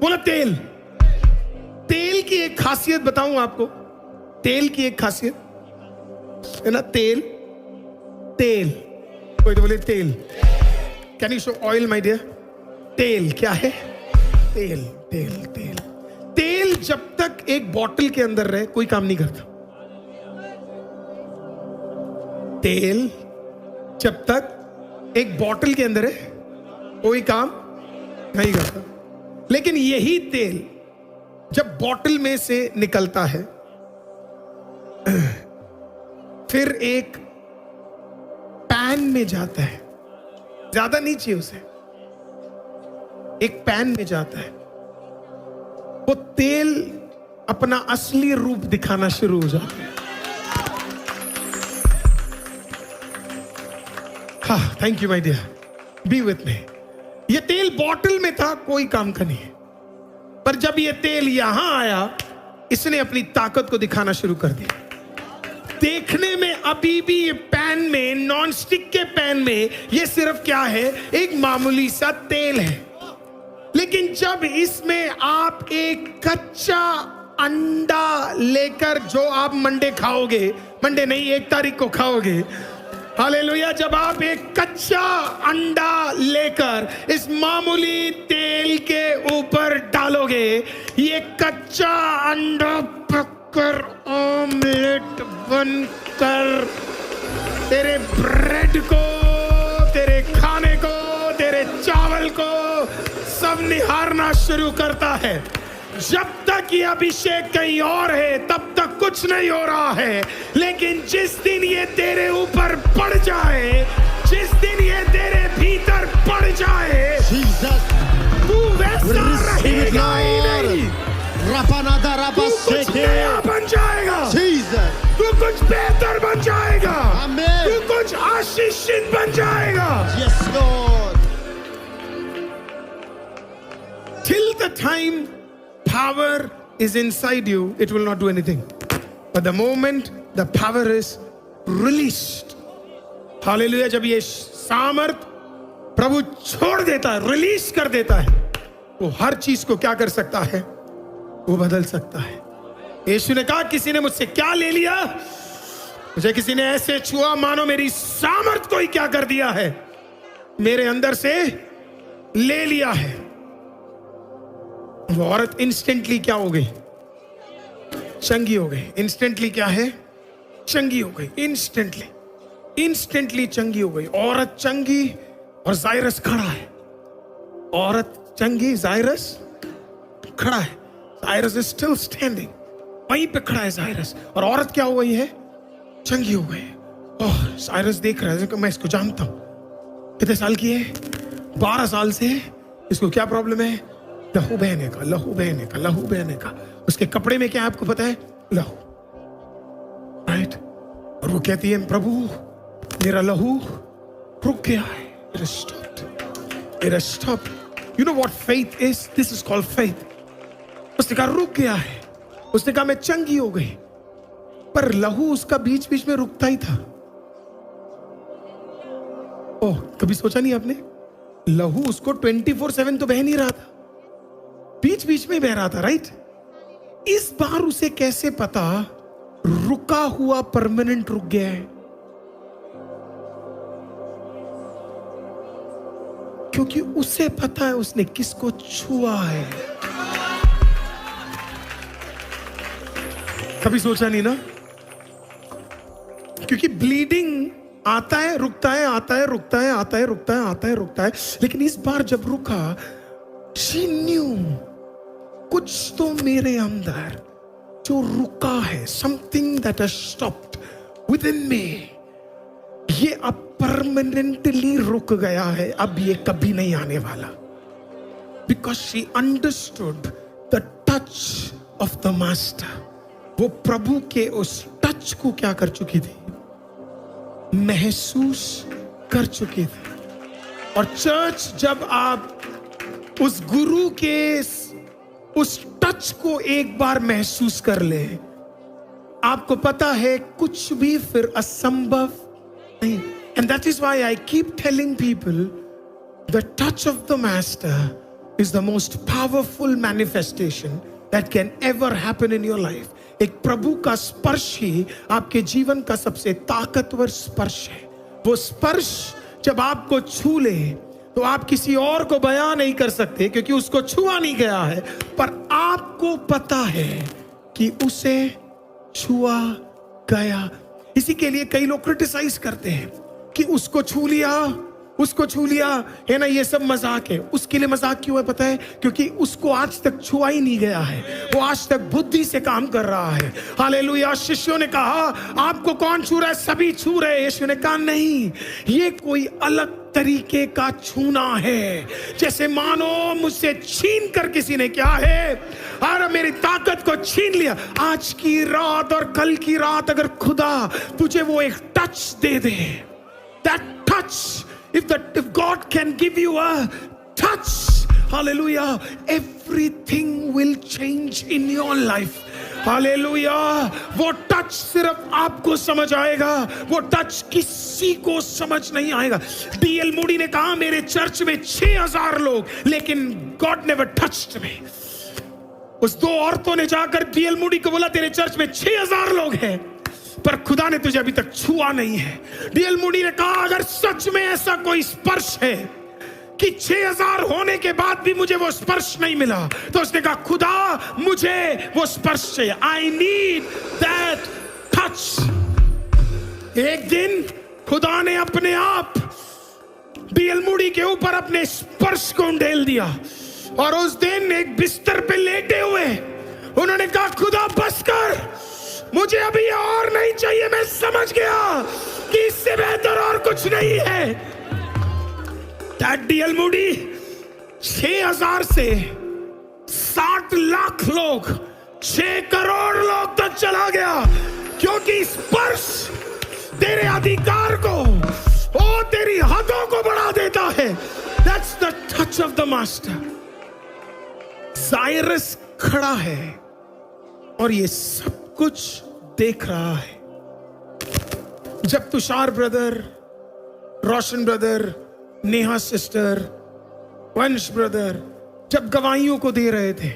बोला तेल। तेल की एक खासियत बताऊं आपको, तेल की एक खासियत है ना, तेल तेल कोई तो बोले तेल। Can you show oil my dear? तेल क्या है? तेल तेल तेल। तेल जब तक एक बॉटल के अंदर रहे कोई काम नहीं करता। तेल जब तक एक बॉटल के अंदर है कोई काम नहीं करता। लेकिन यही तेल जब बॉटल में से निकलता है फिर एक पैन में जाता है, ज्यादा नहीं चाहिए उसे, एक पैन में जाता है, वो तेल अपना असली रूप दिखाना शुरू हो जाता है। हाँ, thank you my dear, be with me. ये तेल बॉटल में था, कोई काम का नहीं है, पर जब ये तेल यहां आया इसने अपनी ताकत को दिखाना शुरू कर दिया। देखने में अभी भी ये पैन में, नॉन स्टिक के पैन में, ये सिर्फ क्या है, एक मामूली सा तेल है। लेकिन जब इसमें आप एक कच्चा अंडा लेकर, जो आप मंडे खाओगे, मंडे नहीं 1 तारीख को खाओगे, हालेलुया, जब आप एक कच्चा अंडा लेकर इस मामूली तेल के ऊपर डालोगे, ये कच्चा अंडा पककर ऑमलेट बनकर तेरे ब्रेड को, तेरे खाने को, तेरे चावल को सब निहारना शुरू करता है। जब तक ये अभिषेक कहीं और है तब तक कुछ नहीं हो रहा है, लेकिन जिस दिन ये तेरे ऊपर पड़ जाए, जिस दिन ये तेरे भीतर पड़ जाए, तू वैसा रहेगा ही नहीं, तू कुछ नया बन जाएगा, तू कुछ बेहतर बन जाएगा, तू कुछ आशीषित बन जाएगा। Yes, Lord. Till the time power is inside you, it will not do anything. But the moment the power is released, hallelujah, जब ये सामर्थ प्रभु छोड़ देता है, रिलीज कर देता है, वो हर चीज को क्या कर सकता है, वो बदल सकता है। यीशु ने कहा, किसी ने मुझसे क्या ले लिया? मुझे किसी ने ऐसे छुआ मानो मेरी सामर्थ को ही क्या कर दिया है, मेरे अंदर से ले लिया है। वो औरत इंस्टेंटली क्या हो गई? चंगी हो गई। इंस्टेंटली क्या है? चंगी हो गई। इंस्टेंटली चंगी हो गई। औरत चंगी और जायरस खड़ा है। औरत चंगी, जायरस खड़ा है। जायरस इज स्टिल स्टैंडिंग, वहीं पे खड़ा है जायरस, और औरत क्या हो गई है? चंगी हो गई। ओह, जायरस देख रहा है, मैं इसको जानता हूं। कितने साल की है? 12 साल से। इसको क्या प्रॉब्लम है? लहू बहने का, लहू बहने का, लहू बहने का। उसके कपड़े में क्या है आपको पता है? लहू, राइट। और वो कहती है, प्रभु मेरा लहू रुक गया है, it has stopped. You know what faith is? This is called faith. उसने कहा रुक गया है। उसने कहा मैं चंगी हो गई, पर लहू उसका बीच बीच में रुकता ही था। ओह, कभी सोचा नहीं आपने? लहू उसको 24/7 तो बह नहीं रहा था, बीच बीच में बह रहा था, राइट? इस बार उसे कैसे पता रुका हुआ परमानेंट रुक गया है? क्योंकि उसे पता है उसने किसको छुआ है। कभी सोचा नहीं ना? क्योंकि ब्लीडिंग आता है, रुकता है, आता है, रुकता है, आता है, रुकता है, आता है, रुकता है। लेकिन इस बार जब रुका, she knew कुछ तो मेरे अंदर जो रुका है, something that has stopped within me, ये अब परमानेंटली रुक गया है, अब ये कभी नहीं आने वाला। Because she understood the touch of the master. वो प्रभु के उस टच को क्या कर चुकी थी? महसूस कर चुकी थी। और चर्च, जब आप उस गुरु के उस टच को एक बार महसूस कर ले, आपको पता है कुछ भी फिर असंभव नहीं। And that is why I keep telling people, the touch of the master is the most powerful manifestation that can ever happen in your life. एक प्रभु का स्पर्श ही आपके जीवन का सबसे ताकतवर स्पर्श है. वो स्पर्श जब आपको छू ले तो आप किसी और को बयां नहीं कर सकते, क्योंकि उसको छुआ नहीं गया है, पर आपको पता है कि उसे छुआ गया. इसी के लिए कई लोग क्रिटिसाइज करते हैं कि उसको छू लिया, उसको छू लिया, है ना, ये सब मजाक है. उसके लिए मजाक क्यों है पता है? क्योंकि उसको आज तक छुआ ही नहीं गया है. वो आज तक बुद्धि से काम कर रहा है. हालेलुया. शिष्यों ने कहा आपको कौन छू रहा है? सभी छू रहे. यीशु ने कहा नहीं, ये कोई अलग तरीके का छूना है. जैसे मानो मुझसे छीन कर किसी ने क्या है, और मेरी ताकत को छीन लिया. आज की रात और कल की रात अगर खुदा तुझे वो एक touch they they, that touch, if God can give you a touch, hallelujah, everything will change in your life. Hallelujah. वो टच सिर्फ आपको समझ आएगा, वो टच किसी को समझ नहीं आएगा. डीएल मूडी ने कहा मेरे चर्च में 6000 लोग, लेकिन गॉड नेवर टच्ड मी. उस 2 औरतों ने जाकर डीएल मूडी को बोला तेरे चर्च में 6000 लोग हैं, पर खुदा ने तुझे अभी तक छुआ नहीं है. डीएल मूडी ने कहा अगर सच में ऐसा कोई स्पर्श है कि 6000 होने के बाद भी मुझे वो स्पर्श नहीं मिला, तो उसने कहा खुदा मुझे वो स्पर्श चाहिए. I need that touch. एक दिन खुदा ने अपने आप डीएल मूडी के ऊपर अपने स्पर्श को उंडेल दिया, और उस दिन एक बिस्तर पे लेटे हुए उन्होंने कहा खुदा बस कर, मुझे अभी और नहीं चाहिए. मैं समझ गया कि इससे बेहतर और कुछ नहीं है. डीएल मूडी 6000 से 60 लाख लोग, 6 करोड़ लोग तक चला गया, क्योंकि स्पर्श तेरे अधिकार को, ओ तेरी हदों को बढ़ा देता है. That's the touch of the master. जायरस खड़ा है और ये सब कुछ देख रहा है. जब तुषार ब्रदर, रोशन ब्रदर, नेहा सिस्टर, वंश ब्रदर जब गवाहियों को दे रहे थे,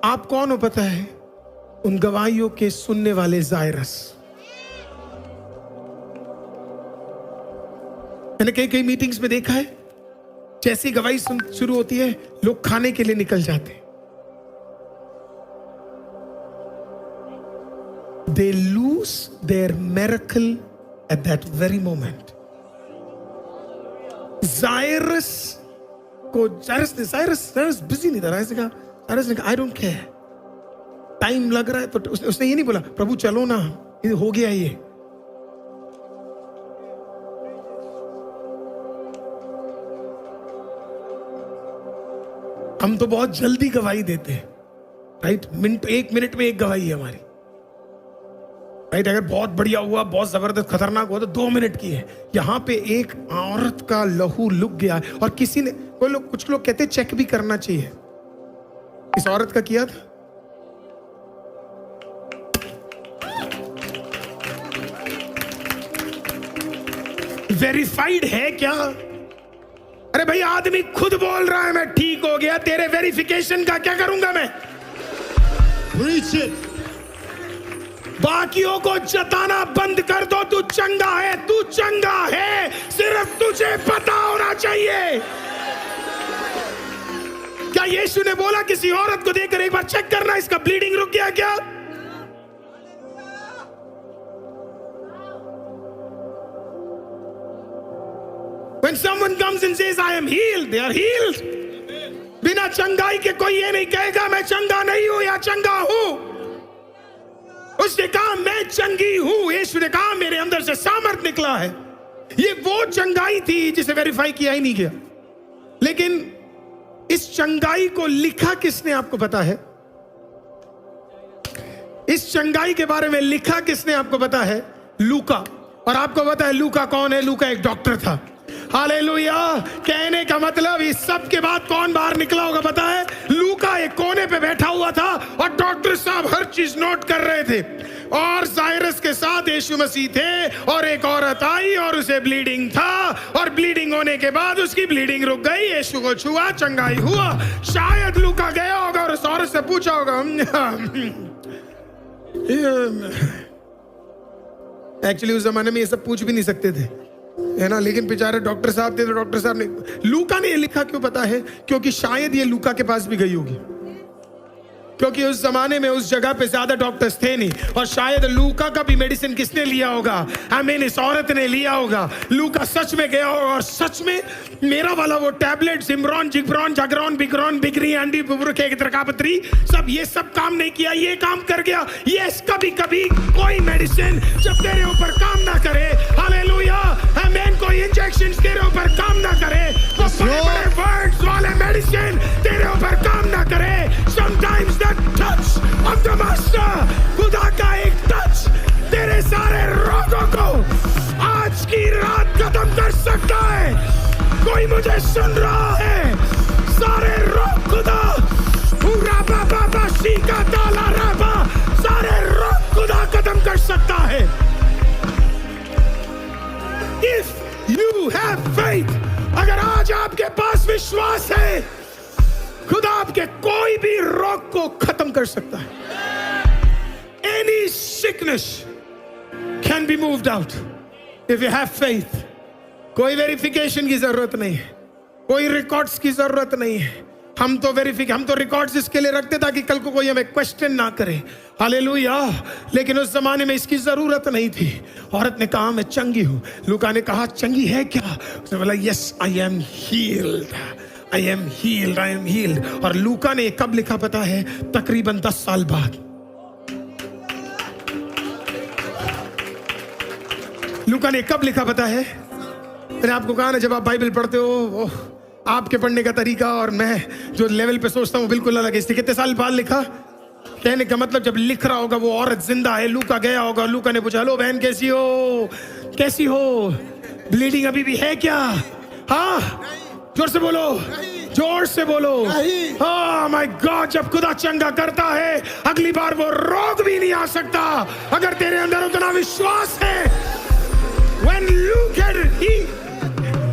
आप कौन हो पता है? उन गवाहियों के सुनने वाले जायरस. मैंने कई कई मीटिंग्स में देखा है, जैसी गवाही शुरू होती है लोग खाने के लिए निकल जाते हैं. They lose their miracle at that very moment. Jairus busy नहीं था. जायरस ने कहा आई डोंट केयर, टाइम लग रहा है. तो उसने ये नहीं बोला प्रभु चलो ना, ये हो गया. ये हम तो बहुत जल्दी गवाही देते हैं, राइट. 1 मिनट में एक गवाही है हमारी, राइट. अगर बहुत बढ़िया हुआ, बहुत जबरदस्त खतरनाक हुआ तो 2 मिनट की है. यहां पे एक औरत का लहू लुक गया, और किसी ने, कुछ लोग कहते चेक भी करना चाहिए. इस औरत का किया था. वेरीफाइड है क्या? अरे भाई आदमी खुद बोल रहा है मैं ठीक हो गया, तेरे वेरिफिकेशन का क्या करूंगा मैं? Preach it. बाकियों को जताना बंद कर दो. तू चंगा है, तू चंगा है, सिर्फ तुझे पता होना चाहिए. क्या यीशु ने बोला किसी औरत को देखकर एक बार चेक करना इसका ब्लीडिंग रुक गया क्या? When someone comes and says I am healed, they are healed. बिना चंगाई के कोई ये नहीं कहेगा मैं चंगा नहीं हूं या चंगा हूं. उसने कहा मैं चंगी हूं. यीशु ने कहा मेरे अंदर से सामर्थ निकला है. ये वो चंगाई थी जिसे वेरीफाई किया ही नहीं गया. लेकिन इस चंगाई को लिखा किसने आपको पता है? इस चंगाई के बारे में लिखा किसने आपको पता है? लूका. और आपको पता है लूका कौन है? लूका एक डॉक्टर था. हालेलुया। कहने का मतलब इस सब के बाद कौन बाहर निकला होगा पता है? लूका एक कोने पे बैठा हुआ था और डॉक्टर साहब हर चीज नोट कर रहे थे, और जायरस के साथ यीशु मसीह थे, और एक औरत आई और उसे ब्लीडिंग था, और ब्लीडिंग होने के बाद उसकी ब्लीडिंग रुक गई, यीशु को छुआ, चंगाई हुआ। शायद लूका गया होगा और उस औरत से पूछा होगा, एक्चुअली उस जमाने में ये सब पूछ भी नहीं सकते थे, है ना, लेकिन बेचारे डॉक्टर साहब थे तो डॉक्टर साहब ने, लूका ने ये लिखा क्यों पता है? क्योंकि शायद ये लूका के पास भी गई होगी, क्योंकि उस जमाने में उस जगह पे ज्यादा डॉक्टर्स थे नहीं, और शायद लूका का भी मेडिसिन किसने लिया होगा? आमीन, इस औरत ने लिया होगा। लूका सच में गया होगा और सच में मेरा वाला वो टैबलेट जिम्रॉन, जिग्रॉन, जागरॉन, बिग्रॉन, बिगरी, एंडी, बुबुरके, तरकापत्री, सब ये सब काम नहीं किया, ये काम कर गया। यस, कभी कभी कोई मेडिसिन जब तेरे ऊपर काम ना करे, हालेलुया, आमीन, कोई इंजेक्शन तेरे ऊपर काम ना करे, वो बड़े वर्ड्स वाले मेडिसिन तेरे ऊपर काम ना करे, sometimes touch of the master, खुदा का एक टच तेरे सारे रोगों को आज की रात खत्म कर सकता है। कोई मुझे सुन रहा है? सारे रोग खुदा पूरा बाबा शीका ताला राबा, सारे रोग खुदा खत्म कर सकता है। If you have faith, अगर आज आपके पास विश्वास है, खुदा आपके कोई भी रोग को खत्म कर सकता है। Any sickness can be moved out if you have faith. कोई वेरिफिकेशन की जरूरत नहीं है, कोई रिकॉर्ड्स की जरूरत नहीं है। हम तो रिकॉर्ड्स इसके लिए रखते ताकि कल को कोई हमें क्वेश्चन ना करे, हालेलुया। लेकिन उस जमाने में इसकी जरूरत नहीं थी। औरत ने कहा मैं चंगी हूं। लूका ने कहा चंगी है क्या? उसने बोला yes I am heeled, I am heeled, I am heeled. और लूका ने कब लिखा पता है? तकरीबन 10 साल बाद। लूका ने कब लिखा पता है? मैंने आपको कहा ना, जब आप बाइबल पढ़ते हो, आपके पढ़ने का तरीका और मैं जो लेवल पे सोचता हूँ बिल्कुल अलग है। इसलिए कितने साल बाद लिखा? कहने का मतलब जब लिख रहा होगा वो औरत जिंदा है, लूका गया होगा, लूका ने पूछा हेलो बहन कैसी हो, कैसी हो, ब्लीडिंग अभी भी है क्या? हाँ, जोर से बोलो, जोर से बोलो। हाँ माय गॉड, जब खुदा चंगा करता है अगली बार वो रोग भी नहीं आ सकता अगर तेरे अंदर उतना विश्वास है। When Luke had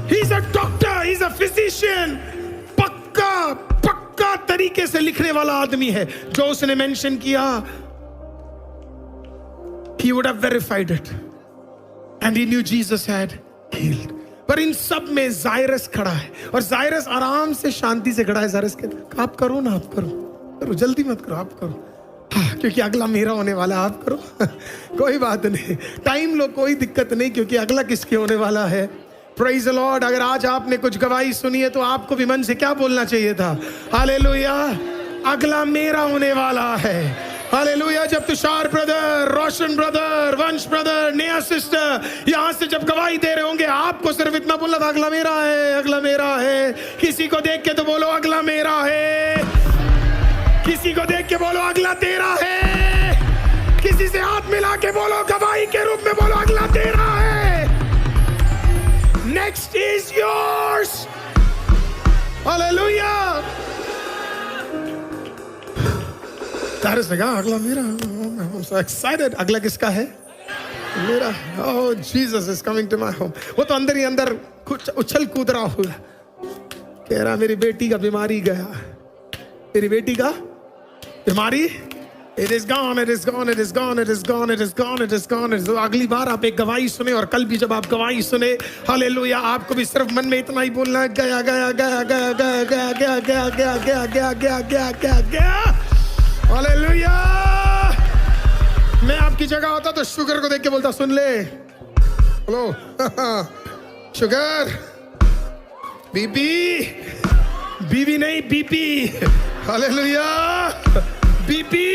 he's a doctor, he's a physician, पक्का तरीके से लिखने वाला आदमी है। जो उसने मेंशन किया, he would have verified it and he knew Jesus had healed. पर इन सब में जायरस खड़ा है, और जायरस आराम से शांति से खड़ा है। जायरस कहता आप करो ना, आप करो, जल्दी मत करो, आप करो, हाँ, क्योंकि अगला मेरा होने वाला, आप करो। कोई बात नहीं, टाइम लो, कोई दिक्कत नहीं, क्योंकि अगला किसके होने वाला है। Praise the Lord. अगर आज आपने कुछ गवाही सुनी है तो आपको भी मन से क्या बोलना चाहिए था? हालेलुया, अगला मेरा होने वाला है। हालेलुया। जब तुषार ब्रदर, रोशन ब्रदर, वंश ब्रदर, नेहा सिस्टर यहां से जब गवाही दे रहे होंगे, आपको सिर्फ इतना बोलना था अगला मेरा है, अगला मेरा है। किसी को देख के तो बोलो अगला मेरा है, किसी को देख के बोलो अगला तेरा है, किसी से हाथ मिला के बोलो, गवाही के रूप में बोलो अगला तेरा है। Next is yours. हालेलुया। तारस ने कहा अगला मेरा। I'm so excited। अगला किसका है? मेरा। Oh, Jesus is coming to my home। वो तो अंदर ही अंदर कुछ उछल कूद रहा हुआ, कह रहा मेरी बेटी का बीमारी गया, मेरी बेटी का बीमारी, it is gone, it is gone, it is gone, it is gone, it is gone, it is gone। तो अगली बार आप एक गवाही सुने, और कल भी जब आप गवाही सुने, हालेलुया, आपको भी सिर्फ मन में इतना ही बोलना है गया गया गया गया गया गया गया गया गया गया गया गया गया गया गया। हालेलुया। मैं आपकी जगह होता तो शुगर को देख के बोलता सुन ले, हेलो शुगर, बीबी, बीबी नहीं बीपी। हालेलुया। बीपी,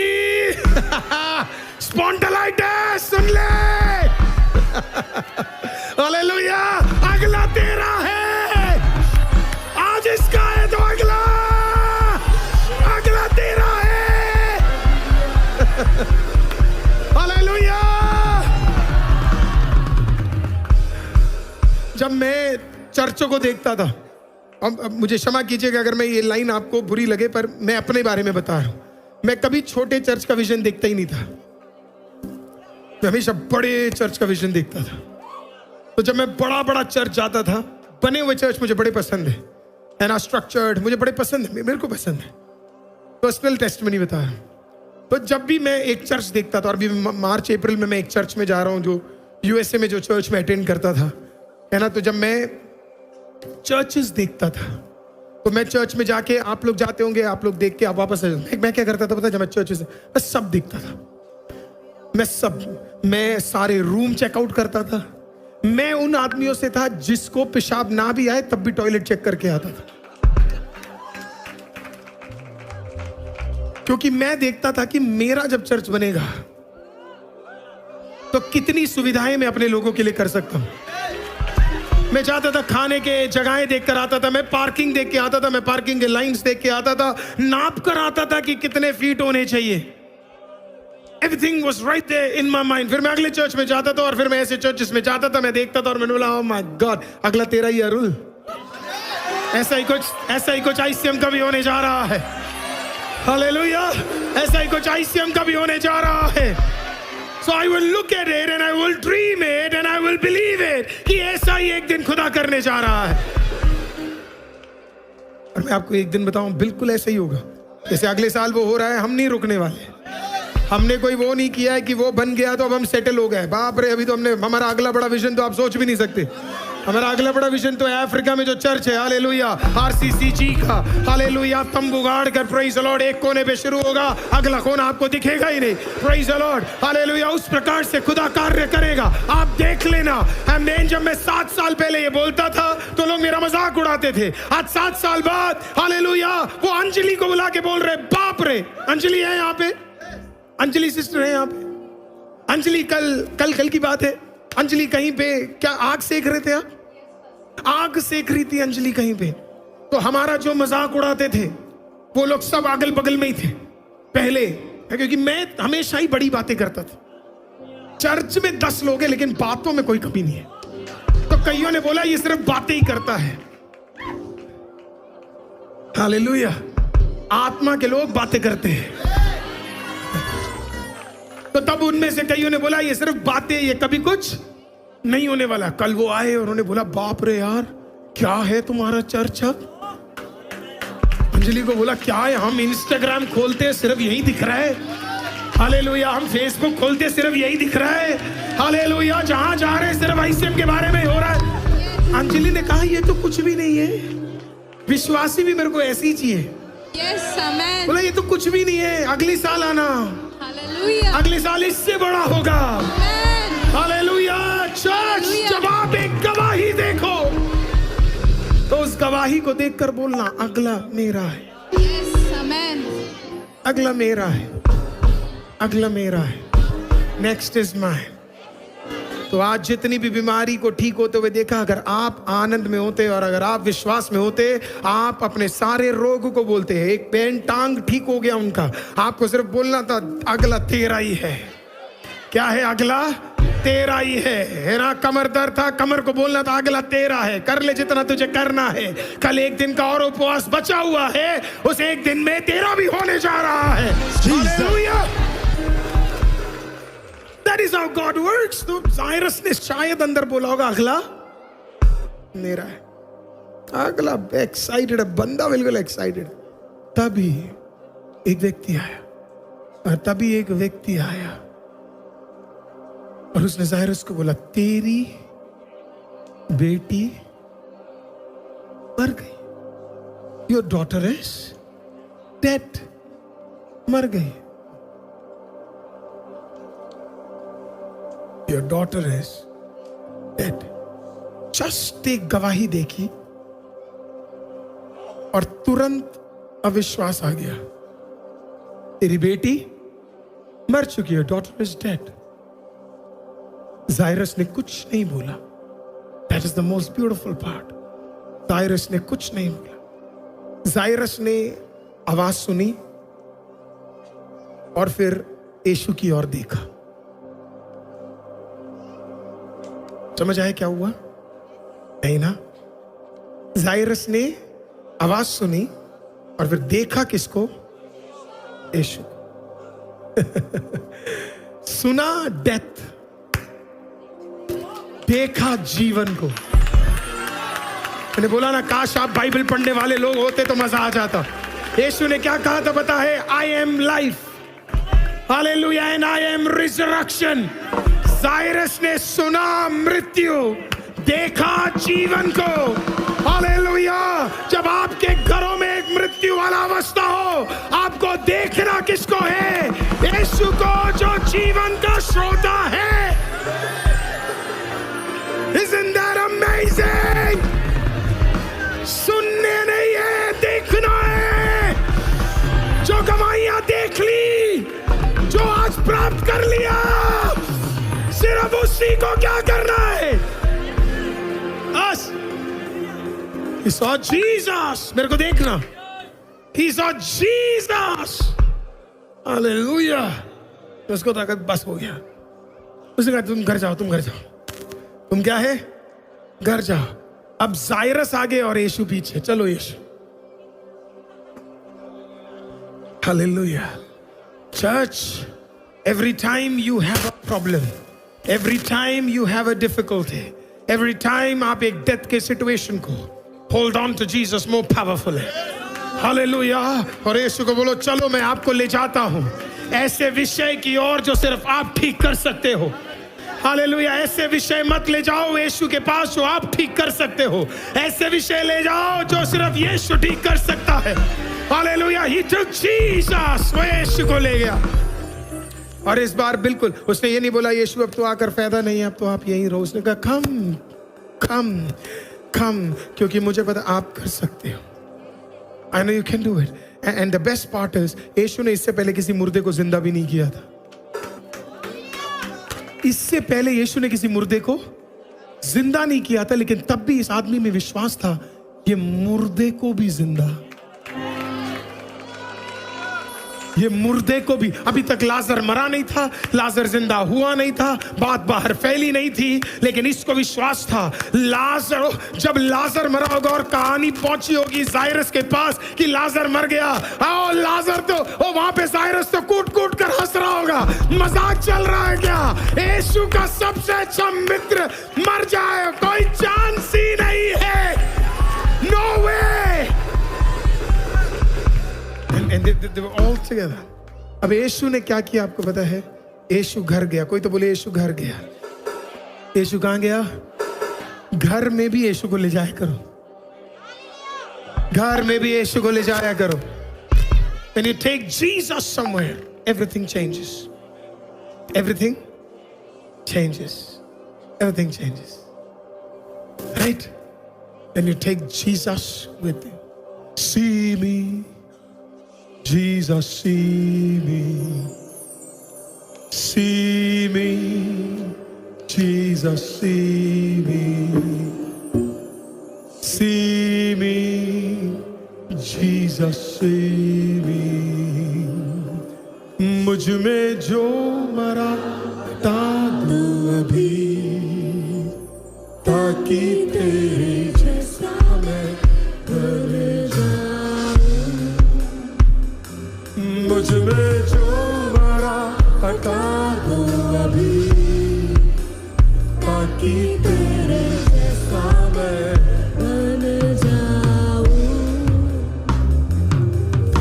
स्पॉन्डिलाइटिस, सुन ले। हालेलुया। अगला तेरा है, आज इसका है तो अगला तेरा है। हालेलुया। जब मैं चर्चों को देखता था। अब मुझे क्षमा कीजिएगा अगर मैं ये लाइन आपको बुरी लगे, पर मैं अपने बारे में बता रहा हूं। मैं कभी छोटे चर्च का विजन देखता ही नहीं था, मैं हमेशा बड़े चर्च का विजन देखता था। तो जब मैं बड़ा बड़ा चर्च जाता था, बने हुए चर्च मुझे बड़े पसंद है ना, स्ट्रक्चर्ड मुझे बड़े पसंद है, मेरे को पसंद है। पर्सनल टेस्टिमनी बता रहा हूं। तो जब भी मैं एक चर्च देखता था, और अभी मार्च अप्रैल में मैं एक चर्च में जा रहा हूं जो यूएसए में, जो चर्च में अटेंड करता था, है ना। तो जब मैं चर्चेस देखता था, तो मैं चर्च में जाके, आप लोग जाते होंगे, आप लोग देख के आप वापस आ जाते। मैं क्या करता था पता है? जब मैं चर्चेस, मैं सब देखता था, मैं सारे रूम चेकआउट करता था। मैं उन आदमियों से था जिसको पेशाब ना भी आए तब भी टॉयलेट चेक करके आता था, क्योंकि मैं देखता था कि मेरा जब चर्च बनेगा तो कितनी सुविधाएं मैं अपने लोगों के लिए कर सकता हूं। मैं चाहता था खाने के जगहें देख कर आता था, मैं पार्किंग देख के आता था, मैं पार्किंग के लाइंस देख के आता था, नाप कर आता था कि कितने फीट होने चाहिए। Everything was right there in my mind. फिर मैं अगले चर्च में जाता था, और फिर मैं ऐसे चर्चेस में जाता था, मैं देखता था, और मैंने बोला, ओह माय गॉड, अगला तेरा ही अरुल। ऐसा ही कुछ आईसीएम का भी होने जा रहा है। हालेलुया, ऐसा ही कुछ आईसीएम का भी होने जा रहा है। So I will look at it and I will dream it and I will believe it कि ऐसा ही एक दिन खुदा करने जा रहा है। और मैं आपको एक दिन बताऊं, बिल्कुल ऐसा ही होगा जैसे अगले साल वो हो रहा है। हम नहीं रुकने वाले। हमने कोई वो नहीं किया है कि वो बन गया तो अब हम सेटल हो गए। बाप रे, अभी तो हमने, हमारा अगला बड़ा विजन तो आप सोच भी नहीं सकते। हमारा अगला बड़ा विजन तो है अफ्रीका में जो चर्च है, हालेलुया, आरसीसीजी का, हालेलुया, तंबू गाड़ कर, प्रेज द लॉर्ड, एक कोने पे शुरू होगा, अगला कोना आपको दिखेगा ही नहीं। प्रेज द लॉर्ड, हालेलुया, उस प्रकार से खुदा कार्य करेगा, आप देख लेना। जब मैं 7 साल पहले ये बोलता था तो लोग मेरा मजाक उड़ाते थे। आज 7 साल बाद, हालेलुया, वो अंजलि को बुला के बोल रहे, बाप रे, अंजलि है यहाँ पे, अंजलि सिस्टर है यहाँ पे। अंजलि कल की बात है, अंजलि कहीं पे क्या आग सेक रहे थे आप? आग सेक रही थी अंजलि कहीं पे। तो हमारा जो मजाक उड़ाते थे वो लोग सब अगल बगल में ही थे पहले, क्योंकि मैं हमेशा ही बड़ी बातें करता था। चर्च में 10 लोग हैं लेकिन बातों में कोई कमी नहीं है। तो कईयों ने बोला ये सिर्फ बातें ही करता है। हालेलुया, आत्मा के लोग बातें करते हैं। तो तब उनमें से कईयों ने बोला ये सिर्फ बातें, ये कभी कुछ नहीं होने वाला। कल वो आए और उन्होंने बोला, बाप रे यार, क्या है तुम्हारा चर्च अब? अंजलि को बोला, क्या है? हम इंस्टाग्राम खोलते हैं सिर्फ यही दिख रहा है। हालेलुया, हम फेसबुक खोलते सिर्फ यही दिख रहा है। हालेलुया, जहां जा रहे हैं सिर्फ आईसीएम के बारे में हो रहा है। अंजलि ने कहा, ये तो कुछ भी नहीं है, विश्वासी भी मेरे को ऐसे ही चाहिए। बोला ये तो कुछ भी नहीं है, अगले साल आना, अगले साल इससे बड़ा होगा। हालेलुया, चर्च, जब आप एक गवाही देखो तो उस गवाही को देखकर बोलना, अगला मेरा है, अगला मेरा है, अगला मेरा है, नेक्स्ट इज माइन। तो आज जितनी भी बीमारी को ठीक होते हुए देखा, अगर आप आनंद में होते और अगर आप विश्वास में होते, आप अपने सारे रोग को बोलते हैं। एक पेन टांग ठीक हो गया उनका, आपको सिर्फ बोलना था, अगला तेरा ही है। क्या है? अगला तेरा ही है ना। कमर दर्द था, कमर को बोलना था, अगला तेरा है, कर ले जितना तुझे करना है। कल एक दिन का और उपवास बचा हुआ है, उस एक दिन में तेरा भी होने जा रहा है। Hallelujah, that is how God works। तो जायरस ने शायद अंदर बोला होगा, अगला मेरा है, अगला एक्साइटेड है, बंदा बिल्कुल एक्साइटेड। तभी एक व्यक्ति आया और उसने जायरस को बोला, तेरी बेटी मर गई, योर डॉटर इज डेड, मर गई, your daughter is dead. Just एक गवाही देखी और तुरंत अविश्वास आ गया, तेरी बेटी मर चुकी है, डॉटर इज डेड। जायरस ने कुछ नहीं बोला। That is the most beautiful part। जायरस ने कुछ नहीं बोला। जायरस ने आवाज सुनी और फिर यीशु की ओर देखा। समझ आया क्या हुआ? नहीं ना? जायरस ने आवाज सुनी और फिर देखा किसको? यीशु। सुना डेथ, देखा जीवन को। मैंने बोला ना, काश आप बाइबल पढ़ने वाले लोग होते तो मजा आ जाता। यीशु ने क्या कहा था पता है? I am life, hallelujah, and I am resurrection. Jairus ने सुना मृत्यु, देखा जीवन को। हालेलुया। जब आपके घरों में एक मृत्यु वाला अवस्था हो, आपको देखना किसको है? यीशु को, जो जीवन का श्रोता है। Isn't that amazing? सुनने नहीं है, देखना है। जो गवाहियां देख ली, जो आज प्राप्त कर लिया, सिर्फ उसी को क्या करना है? बस He saw Jesus. मेरे को देखना। He saw Jesus. Hallelujah. तो उसको तो बस हो गया। उसने कहा तुम घर जाओ, तुम घर जाओ। तुम क्या है? घर जाओ। अब जायरस आगे और यीशु पीछे। चलो यीशु। Hallelujah. Church, every time you have a problem, every time you have a difficulty, every time आप एक डेथ के सिचुएशन को, hold on to Jesus more powerful है। Hallelujah. और यीशु को बोलो, चलो मैं आपको ले जाता हूं ऐसे विषय की ओर जो सिर्फ आप ठीक कर सकते हो। हालेलुया। ऐसे विषय मत ले जाओ यीशु के पास जो आप ठीक कर सकते हो। ऐसे विषय ले जाओ जो सिर्फ यीशु ठीक कर सकता है। हालेलुया। He took Jesus. वो यीशु को ले गया। और इस बार बिल्कुल उसने ये नहीं बोला यीशु अब तो आकर फायदा नहीं है, अब तो आप यहीं रहो। उसने कहा कम कम कम, क्योंकि मुझे पता आप कर सकते हो। I know you can do it. And the best part is, यीशु ने इससे पहले किसी मुर्दे को जिंदा भी नहीं किया था। इससे पहले यीशु ने किसी मुर्दे को जिंदा नहीं किया था, लेकिन तब भी इस आदमी में विश्वास था ये मुर्दे को भी जिंदा, ये मुर्दे को भी। अभी तक लाजर मरा नहीं था, लाजर जिंदा हुआ नहीं था, बात बाहर फैली नहीं थी, लेकिन इसको विश्वास था लाजर, जब लाजर मरा होगा और कहानी पहुंची होगी जायरस के पास कि लाजर मर गया, आओ लाजर तो वहां पे जायरस तो कूट कूट कर हंस रहा होगा, मजाक चल रहा है क्या? यीशु का सबसे अच्छा मित्र मर जाए, कोई चांस ही नहीं है। No way. And they were all together. अब यीशु ने क्या किया आपको पता है? यीशु घर गया। कोई तो बोले यीशु घर गया। यीशु कहां गया? घर में भी यीशु को ले जाया करो, घर में भी यीशु को ले जाया करो। When you take Jesus somewhere, everything changes. Everything changes. Everything changes. Right? When you take Jesus with you. See me. Jesus, see me, see me, Jesus, see me, see me, Jesus, see me, मुझ में जो मरा हटा दो अभी, ताकि तेरे जैसा मैं बन जाऊं। मुझ में जो मरा हटा दो अभी, ताकि तेरे जैसा मैं बन जाऊं।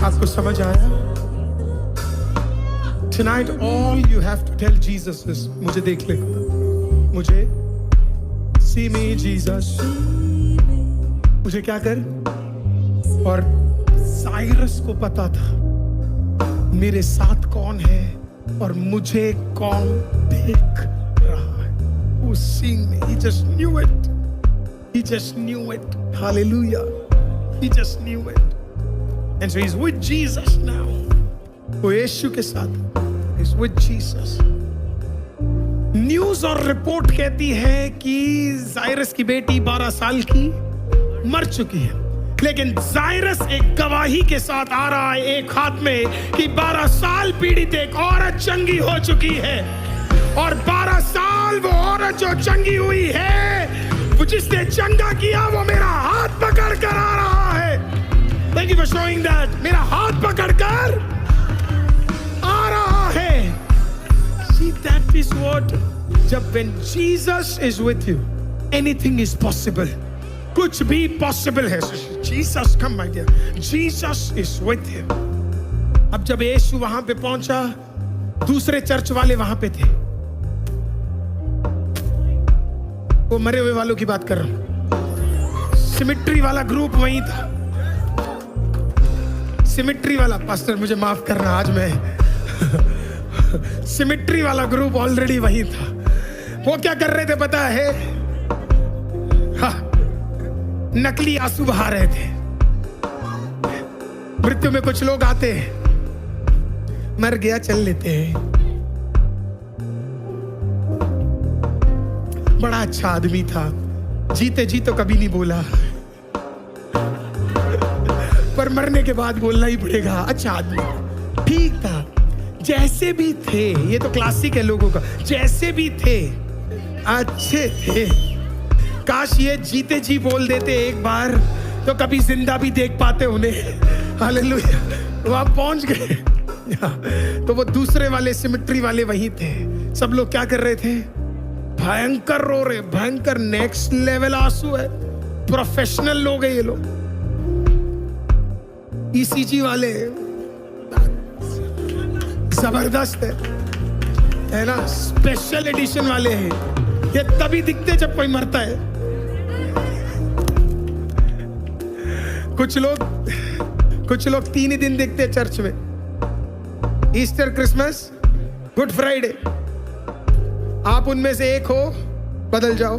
आपको समझ आया? Tonight all you have to tell Jesus is, मुझे देख ले, मुझे see me Jesus, मुझे क्या कर? और जायरस को पता था मेरे साथ कौन है और मुझे कौन देख रहा है। Who's seeing me? He just knew it. He just knew it. Hallelujah. He just knew it. And so he's with Jesus now. वो यीशु के साथ, he's with Jesus. न्यूज़ और रिपोर्ट कहती है कि जायरस की बेटी 12 साल की मर चुकी है, लेकिन जायरस एक गवाही के साथ आ रहा है एक हाथ में कि 12 साल पीड़ित एक औरत चंगी हो चुकी है, और 12 साल वो औरत जो चंगी हुई है वो जिसने चंगा किया वो मेरा हाथ पकड़ कर आ रहा है। Thank you for showing that. मेरा हाथ पकड़ कर आ रहा है। See, that is what, जब when Jesus is with you, anything is possible. कुछ भी possible है। Jesus, come my dear. Jesus is with him. अब जब यीशु वहां पे पहुंचा, दूसरे चर्च वाले वहां पे थे। वो मरे हुए वालों की बात कर रहा हूं। सिमिट्री वाला ग्रुप वहीं था। सिमिट्री वाला, पास्टर मुझे माफ करना, आज मैं सिमिट्री वाला ग्रुप ऑलरेडी वहीं था। वो क्या कर रहे थे पता है? हाँ, नकली आंसू बहा रहे थे। मृत्यु में कुछ लोग आते हैं, मर गया चल लेते हैं, बड़ा अच्छा आदमी था, जीते जी तो कभी नहीं बोला, पर मरने के बाद बोलना ही पड़ेगा। अच्छा आदमी, ठीक था, जैसे भी थे। ये तो क्लासिक है लोगों का, जैसे भी थे अच्छे थे। काश ये जीते जी बोल देते एक बार, तो कभी जिंदा भी देख पाते उन्हें। हालेलुया, वहां पहुंच गए। तो वो दूसरे वाले सिमिट्री वाले वहीं थे। सब लोग क्या कर रहे थे? भयंकर रो रहे, भयंकर नेक्स्ट लेवल आंसू है। प्रोफेशनल लोग हैं ये लोग, ईसीजी वाले, जबरदस्त है ना, स्पेशल एडिशन वाले हैं। ये तभी दिखते जब कोई मरता है। कुछ लोग 3 ही दिन दिखते हैं चर्च में, ईस्टर, क्रिसमस, गुड फ्राइडे। आप उनमें से एक हो, बदल जाओ।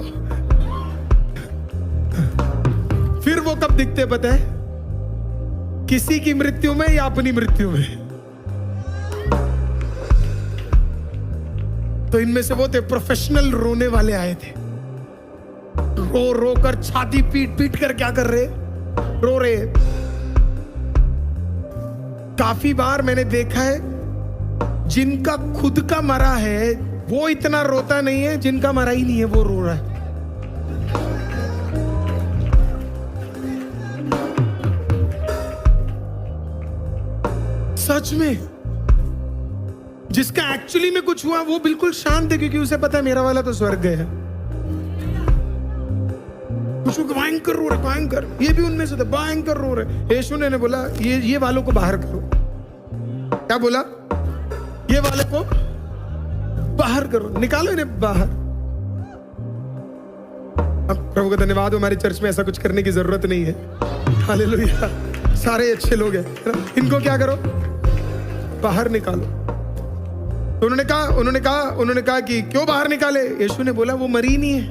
फिर वो कब दिखते पता है? किसी की मृत्यु में या अपनी मृत्यु में। तो इनमें से वो थे प्रोफेशनल रोने वाले आए थे। रो रो कर, छाती पीट पीट कर क्या कर रहे? रो रहे। काफी बार मैंने देखा है, जिनका खुद का मरा है वो इतना रोता नहीं है, जिनका मरा ही नहीं है वो रो रहा है। सच में, जिसका एक्चुअली में कुछ हुआ वो बिल्कुल शांत है, क्योंकि उसे पता है मेरा वाला तो स्वर्ग गया। कुछ भयंकर रो रहे, भयंकर। ये भी उनमें से था, भयंकर रो रहे। यीशु ने बोला ये वालों को बाहर करो। क्या बोला? ये वाले को बाहर करो, निकालो इन्हें बाहर। अब प्रभु का धन्यवाद, हमारी चर्च में ऐसा कुछ करने की जरूरत नहीं है। हालेलुया, सारे अच्छे लोग हैं। इनको क्या करो? बाहर निकालो। तो उन्होंने कहा कि क्यों बाहर निकाले? यीशु ने बोला वो मरी नहीं है,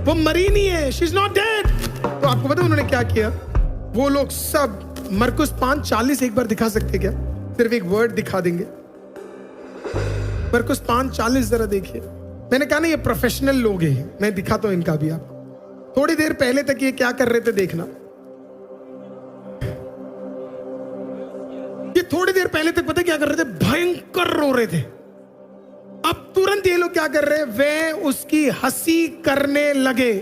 वो मरी नहीं है, शी इज नॉट डेड। तो आपको पता उन्होंने क्या किया? वो लोग सब, मरकुस 5:40 एक बार दिखा सकते क्या? सिर्फ एक वर्ड दिखा देंगे। मरकुस 5:40 जरा देखिए। मैंने कहा ना ये प्रोफेशनल लोग हैं, मैं दिखाता हूं इनका भी आपको। थोड़ी देर पहले तक ये क्या कर रहे थे देखना। ये थोड़ी देर पहले तक पता क्या कर रहे थे? भयंकर रो रहे थे। अब तुरंत ये लोग क्या कर रहे हैं? वे उसकी हंसी करने लगे।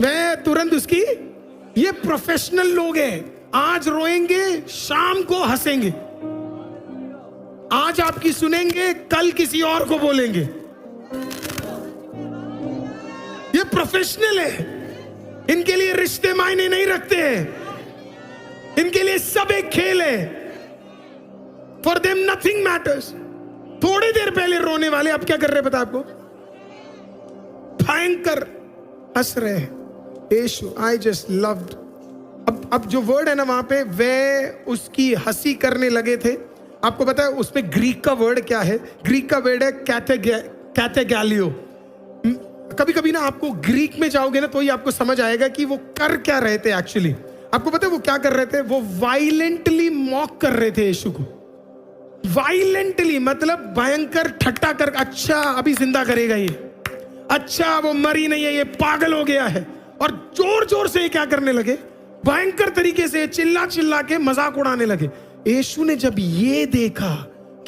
वे तुरंत उसकी, ये प्रोफेशनल लोग हैं। आज रोएंगे, शाम को हंसेंगे। आज आपकी सुनेंगे, कल किसी और को बोलेंगे। ये प्रोफेशनल है। इनके लिए रिश्ते मायने नहीं रखते हैं, इनके लिए सब एक खेल है। For them nothing matters. थोड़ी देर पहले रोने वाले अब क्या कर रहे पता आपको? भयंकर हंस रहे। यीशु, आई जस्ट लव्ड। अब जो वर्ड है ना वहां पे, वे उसकी हंसी करने लगे थे। आपको पता है उसमें ग्रीक का वर्ड क्या है? ग्रीक का वर्ड है कैथेगैलियो। कभी कभी ना आपको ग्रीक में जाओगे ना तो ही आपको समझ आएगा कि वो कर क्या रहे थे एक्चुअली। आपको पता है वो क्या कर रहे थे? वो वायलेंटली मॉक कर रहे थे यीशु को। वायलेंटली मतलब भयंकर ठट्टा कर, अच्छा अभी जिंदा करेगा ये, अच्छा वो मरी नहीं है, ये पागल हो गया है। और जोर जोर से ये क्या करने लगे? भयंकर तरीके से चिल्ला चिल्ला के मजाक उड़ाने लगे। यीशु ने जब ये देखा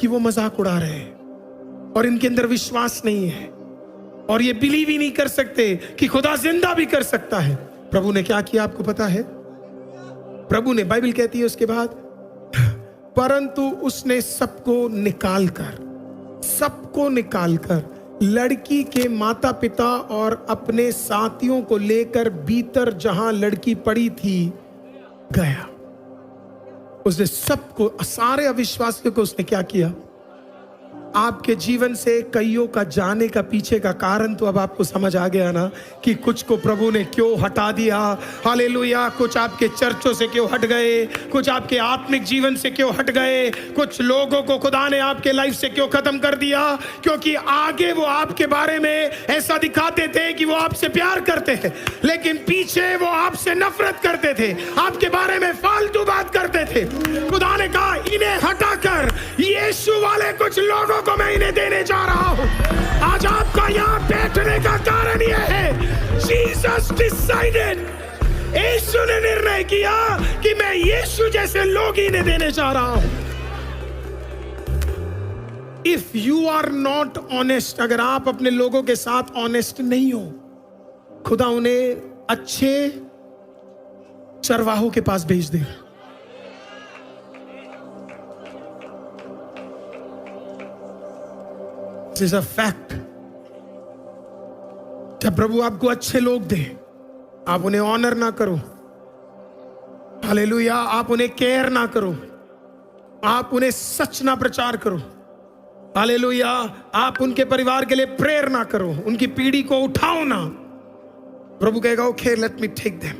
कि वो मजाक उड़ा रहे हैं और इनके अंदर विश्वास नहीं है, और ये बिलीव ही नहीं कर सकते कि खुदा जिंदा भी कर सकता है। प्रभु ने क्या किया आपको पता है? प्रभु ने, बाइबल कहती है उसके बाद, परंतु उसने सबको निकालकर लड़की के माता पिता और अपने साथियों को लेकर भीतर जहां लड़की पड़ी थी गया। उसने सबको, सारे अविश्वासियों को उसने क्या किया? आपके जीवन से कईयों का जाने का पीछे का कारण तो अब आपको समझ आ गया ना कि कुछ को प्रभु ने क्यों हटा दिया। हालेलुया। कुछ आपके चर्चों से क्यों हट गए, कुछ आपके आत्मिक जीवन से क्यों हट गए, कुछ लोगों को खुदा ने आपके लाइफ से क्यों खत्म कर दिया? क्योंकि आगे वो आपके बारे में ऐसा दिखाते थे कि वो आपसे प्यार करते हैं, लेकिन पीछे वो आपसे नफरत करते थे, आपके बारे में फालतू बात करते थे। खुदा ने कहा इन्हें हटाकर यीशु वाले कुछ लोगों को मैं इन्हें देने जा रहा हूं। आज आपका यहां बैठने का कारण यह है, जीसस डिसाइडेड, यीशु ने निर्णय किया कि मैं यीशु जैसे लोग इन्हें देने जा रहा हूं। If you are not honest, अगर आप अपने लोगों के साथ ऑनेस्ट नहीं हो, खुदा उन्हें अच्छे चरवाहों के पास भेज दे। This is a fact। जब प्रभु आपको अच्छे लोग दे, आप उन्हें ऑनर ना करो, हालेलुया, आप उन्हें केयर ना करो, आप उन्हें सच ना प्रचार करो, हालेलुया, आप उनके परिवार के लिए प्रेयर ना करो, उनकी पीढ़ी को उठाओ ना, प्रभु कहेगा okay, let me take them,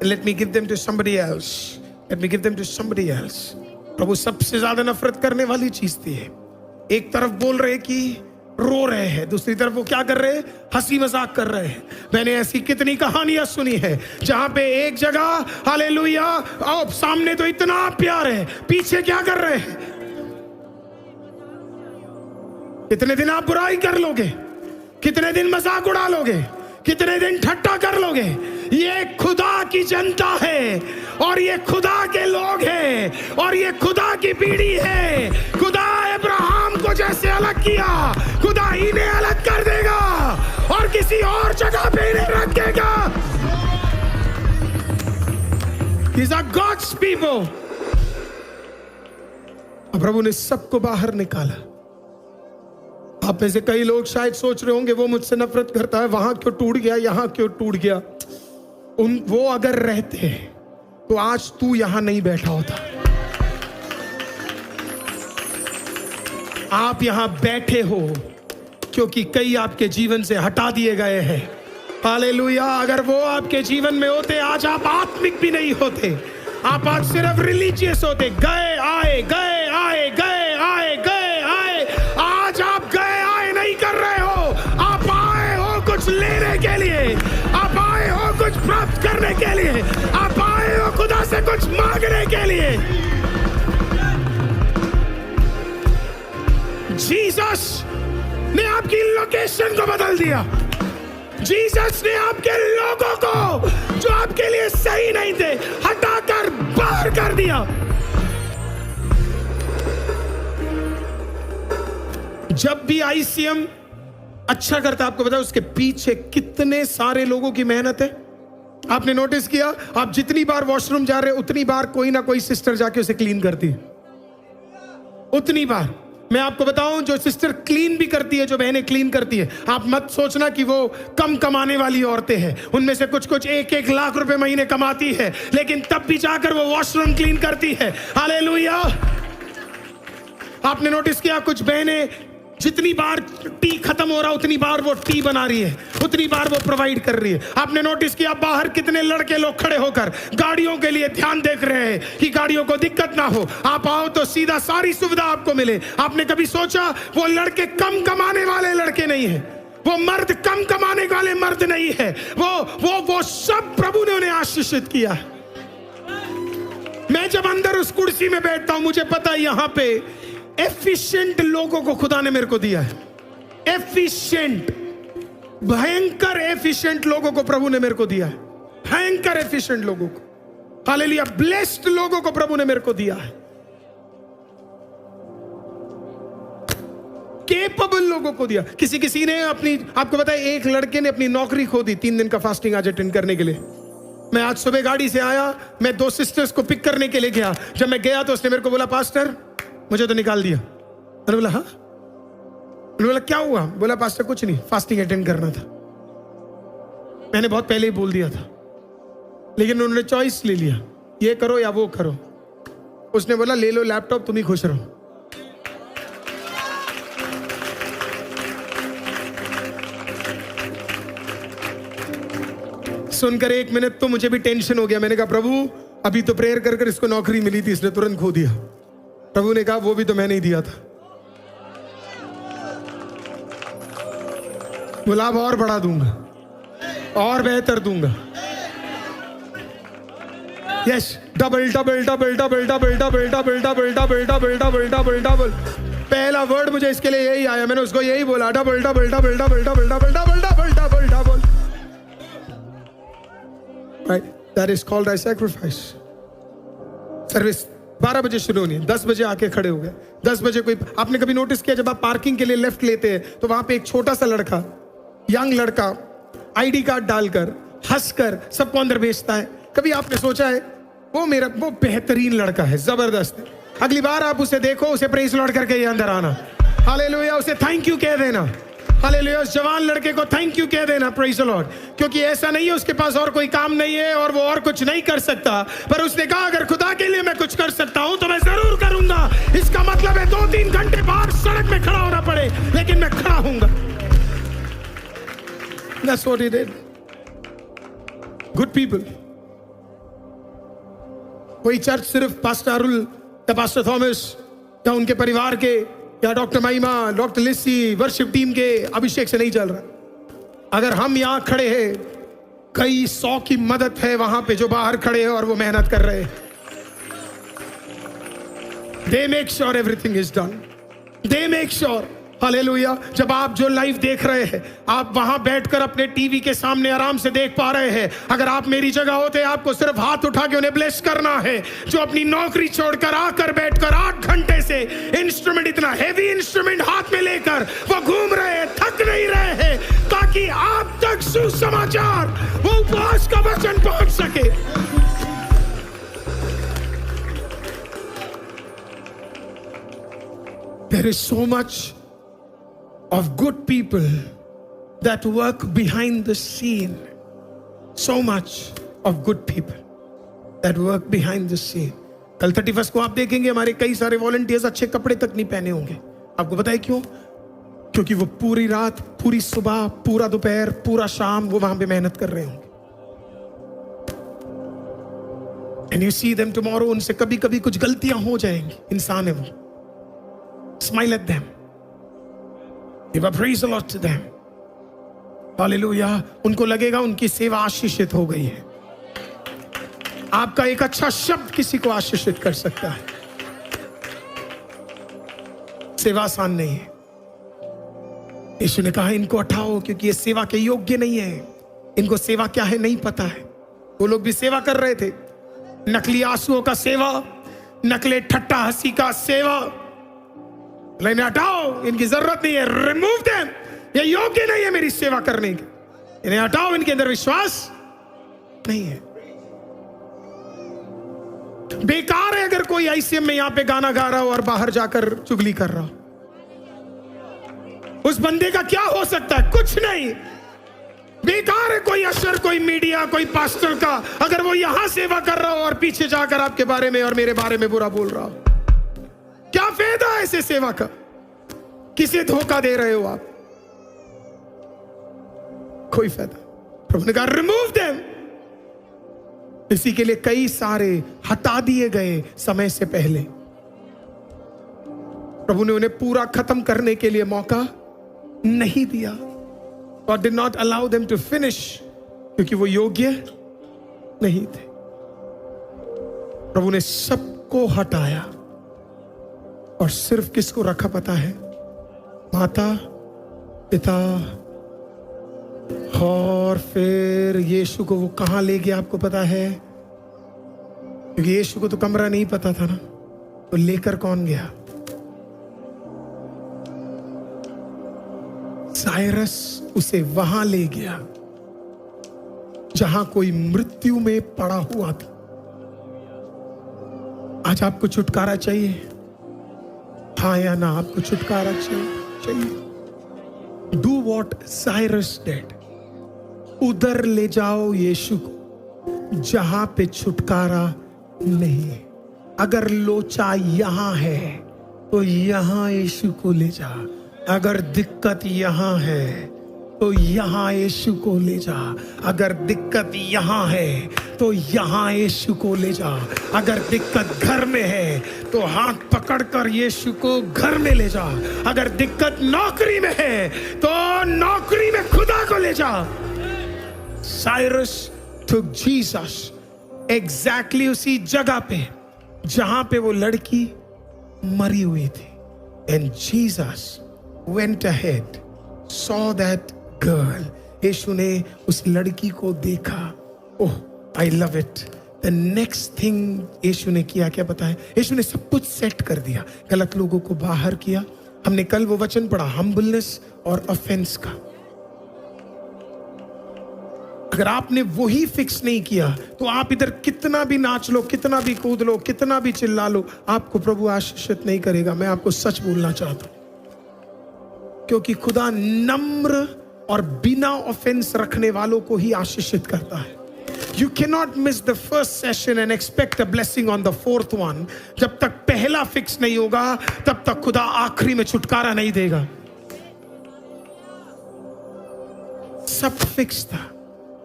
let me give them to somebody else, let me give them to somebody else. प्रभु सबसे ज्यादा नफरत करने वाली चीज थी है। एक तरफ बोल रहे कि रो रहे हैं, दूसरी तरफ वो क्या कर रहे हैं? हंसी मजाक कर रहे हैं। मैंने ऐसी कितनी कहानियां सुनी है जहां पे एक जगह हालेलुया, और सामने तो इतना प्यार है, पीछे क्या कर रहे हैं? कितने दिन आप बुराई कर लोगे, कितने दिन मजाक उड़ा लोगे, कितने दिन ठट्टा कर लोगे? ये खुदा की जनता है और ये खुदा के लोग हैं और ये खुदा की पीढ़ी है। खुदा अब्राहम को जैसे अलग किया, खुदा इन्हें अलग कर देगा और किसी और जगह पे इन्हें रखेगा। These are God's people। प्रभु ने सबको बाहर निकाला। आप में से कई लोग शायद सोच रहे होंगे वो मुझसे नफरत करता है, वहां क्यों टूट गया, यहां क्यों टूट गया। वो अगर रहते तो आज तू यहां नहीं बैठा होता। आप यहां बैठे हो क्योंकि कई आपके जीवन से हटा दिए गए हैं। हालेलुया। अगर वो आपके जीवन में होते, आज आप आत्मिक भी नहीं होते, आप आज सिर्फ रिलीजियस होते। गए आए, गए आए, गए आए, गए आए। आज आप गए आए नहीं कर रहे हो, आप आए हो कुछ लेने के लिए, आप आए हो कुछ प्राप्त करने के लिए, आप आए हो खुदा से कुछ मांगने के लिए। जीसस ने आपकी लोकेशन को बदल दिया। जीसस ने आपके लोगों को जो आपके लिए सही नहीं थे हटाकर बाहर कर दिया। जब भी आईसीएम अच्छा करता, आपको पता है उसके पीछे कितने सारे लोगों की मेहनत है। आपने नोटिस किया, आप जितनी बार वॉशरूम जा रहे हो उतनी बार कोई ना कोई सिस्टर जाके उसे क्लीन करती है। उतनी बार मैं आपको बताऊं, जो सिस्टर क्लीन भी करती है, जो बहनें क्लीन करती है, आप मत सोचना कि वो कम कमाने वाली औरतें हैं। उनमें से कुछ कुछ 1-1 लाख रुपए महीने कमाती है, लेकिन तब भी जाकर वो वॉशरूम क्लीन करती है। हालेलुया। आपने नोटिस किया, कुछ बहनें जितनी बार टी खत्म हो रहा उतनी बार वो टी बना रही है, उतनी बार वो प्रोवाइड कर रही है। आपने नोटिस किया बाहर कितने लड़के लोग खड़े होकर गाड़ियों के लिए ध्यान देख रहे हैं कि गाड़ियों को दिक्कत ना हो, आप आओ तो सीधा सारी सुविधा आपको मिले। आपने कभी सोचा वो लड़के कम कमाने वाले लड़के नहीं है, वो मर्द कम कमाने वाले मर्द नहीं है, वो सब प्रभु ने उन्हें आशीषित किया। मैं जब अंदर उस कुर्सी में बैठता हूं, मुझे पता है यहां पे एफिशिएंट लोगों को खुदा ने मेरे को दिया है। एफिशिएंट, भयंकर एफिशिएंट लोगों को प्रभु ने मेरे को दिया है। भयंकर एफिशिएंट लोगों को, हालेलुया, ब्लेस्ड लोगों को प्रभु ने मेरे को दिया है। केपेबल लोगों को दिया। किसी ने अपनी, आपको पता है एक लड़के ने अपनी नौकरी खो दी 3 दिन का फास्टिंग आज अटेंड करने के लिए। मैं आज सुबह गाड़ी से आया, मैं 2 सिस्टर्स को पिक करने के लिए गया। जब मैं गया तो उसने मेरे को बोला, पास्टर मुझे तो निकाल दिया। मैंने बोला हाँ? मैंने बोला क्या हुआ? बोला पास्टर कुछ नहीं, फास्टिंग अटेंड करना था। मैंने बहुत पहले ही बोल दिया था, लेकिन उन्होंने चॉइस ले लिया, ये करो या वो करो। उसने बोला ले लो लैपटॉप, तुम ही खुश रहो। सुनकर 1 मिनट तो मुझे भी टेंशन हो गया। मैंने कहा प्रभु अभी तो प्रेयर कर कर इसको नौकरी मिली थी, इसने तुरंत खो दिया। प्रभु ने कहा वो भी तो मैंने ही दिया था। बोला अब और बढ़ा दूंगा और बेहतर दूंगा। Yes, double double double double double double double double double double double double double. पहला वर्ड मुझे इसके लिए यही आया, मैंने उसको यही बोला, double double double double double double double double double double. Right, that is called I sacrifice. Service 12 बजे शुरू होनी है, 10 बजे आके खड़े हो गए। 10 बजे कोई, आपने कभी नोटिस किया जब आप पार्किंग के लिए लेफ्ट लेते हैं तो वहां पे एक छोटा सा लड़का, यंग लड़का, आईडी कार्ड डालकर हंसकर सबको अंदर भेजता है। कभी आपने सोचा है वो बेहतरीन लड़का है, जबरदस्त है। अगली बार आप उसे देखो, उसे प्रेज लॉर्ड करके ये अंदर आना, हालेलुया, उसे थैंक यू कह देना, हालेलुया। उस जवान लड़के को थैंक यू कह देना, प्रेज द लॉर्ड। क्योंकि ऐसा नहीं है उसके पास और कोई काम नहीं है और वो और कुछ नहीं कर सकता, पर उसने कहा अगर खुदा के लिए मैं कुछ कर सकता हूं तो मैं जरूर करूंगा। इसका मतलब है 2-3 घंटे बाहर सड़क में खड़ा होना पड़े, लेकिन मैं खड़ा हूंगा। That's what he did. Good people. कोई चर्च सिर्फ पास्टर अरुल या पास्टर थॉमस या उनके परिवार के या डॉक्टर महिमा, डॉक्टर लिस्सी, वर्शिप टीम के अभिषेक से नहीं चल रहा। अगर हम यहां खड़े हैं, कई 100 की मदद है वहां पे जो बाहर खड़े हैं और वो मेहनत कर रहे हैं। They make sure everything is done. They make sure, hallelujah. जब आप जो लाइव देख रहे हैं, आप वहां बैठकर अपने टीवी के सामने आराम से देख पा रहे हैं। अगर आप मेरी जगह होते, आपको सिर्फ हाथ उठा के उन्हें ब्लेस करना है, जो अपनी नौकरी छोड़कर आकर बैठकर 8 घंटे से इंस्ट्रूमेंट, इतना हेवी इंस्ट्रूमेंट हाथ में लेकर वो घूम रहे हैं, थक नहीं रहे हैं, ताकि आप तक सुसमाचार, वो उपवास का वचन पहुंच सके। There is so much of good people that work behind the scene. So much of good people that work behind the scene. कल 31 को आप देखेंगे हमारे कई सारे वॉलंटियर्स अच्छे कपड़े तक नहीं पहने होंगे। आपको पता है क्यों? क्योंकि वो पूरी रात, पूरी सुबह, पूरा दोपहर, पूरा शाम वो वहां पे मेहनत कर रहे होंगे। And you see them tomorrow, उनसे कभी कभी कुछ गलतियां हो जाएंगी, इंसान है वो। Smile at them. Give a praise the Lord to them. Hallelujah. उनको लगेगा उनकी सेवा आशीषित हो गई है। आपका एक अच्छा शब्द किसी को आशीषित कर सकता है। सेवा आसान नहीं है। यीशु ने कहा इनको हटाओ क्योंकि ये सेवा के योग्य नहीं है। इनको सेवा क्या है नहीं पता है। वो लोग भी सेवा कर रहे थे, नकली आंसुओं का सेवा, नकली ठट्टा हंसी का सेवा। लेकिन हटाओ, इनकी जरूरत नहीं है, रिमूव देम, ये योग्य नहीं है मेरी सेवा करने की, इन्हें हटाओ, इनके अंदर विश्वास नहीं है। बेकार है अगर कोई आईसीएम में यहां पे गाना गा रहा हो और बाहर जाकर चुगली कर रहा हो। उस बंदे का क्या हो सकता है? कुछ नहीं। बेकार है कोई अशर, कोई मीडिया, कोई पास्टर का, अगर वो यहां सेवा कर रहा हो और पीछे जाकर आपके बारे में और मेरे बारे में बुरा बोल रहा हो। क्या फायदा है ऐसे सेवा का? किसे धोखा दे रहे हो आप? कोई फायदा। प्रभु ने कहा रिमूव देम। इसी के लिए कई सारे हटा दिए गए समय से पहले। प्रभु ने उन्हें पूरा खत्म करने के लिए मौका नहीं दिया। God did not allow them to finish क्योंकि वो योग्य नहीं थे। प्रभु ने सबको हटाया और सिर्फ किसको रखा पता है? माता, पिता, और फिर यीशु को वो कहां ले गया आपको पता है? क्योंकि यीशु को तो कमरा नहीं पता था ना, तो लेकर कौन गया? साइरस उसे वहां ले गया जहां कोई मृत्यु में पड़ा हुआ था। आज आपको छुटकारा चाहिए? हाँ या ना? आपको छुटकारा चाहिए? Do what Cyrus did. उधर ले जाओ यीशु को जहां पे छुटकारा नहीं। अगर लोचा यहां है तो यहां यीशु को ले जा। अगर दिक्कत यहां है तो यहां यीशु को ले जा। अगर दिक्कत यहां है तो यहां यीशु को ले जा। अगर दिक्कत घर में है तो हाथ पकड़कर यीशु को घर में ले जा। अगर दिक्कत नौकरी में है तो नौकरी में खुदा को ले जा। साइरस took Jesus एग्जैक्टली उसी जगह पे जहां पे वो लड़की मरी हुई थी। And Jesus went ahead, saw that girl. यीशु ने उस लड़की को देखा। Oh, I love it. The next thing यीशु ने किया क्या पता है? यीशु ने सब कुछ सेट कर दिया। गलत लोगों को बाहर किया। हमने कल वो वचन पढ़ा, हम्बलनेस और ऑफेंस का। अगर आपने वही फिक्स नहीं किया तो आप इधर कितना भी नाच लो, कितना भी कूद लो, कितना भी चिल्ला लो, आपको प्रभु आशीषित नहीं करेगा। मैं आपको सच बोलना चाहता हूं, क्योंकि खुदा नम्र और बिना ऑफेंस रखने वालों को ही आशीषित करता है। You cannot miss the first session and expect a blessing on the fourth one. जब तक पहला फिक्स नहीं होगा तब तक खुदा आखिरी में छुटकारा नहीं देगा। सब फिक्स था।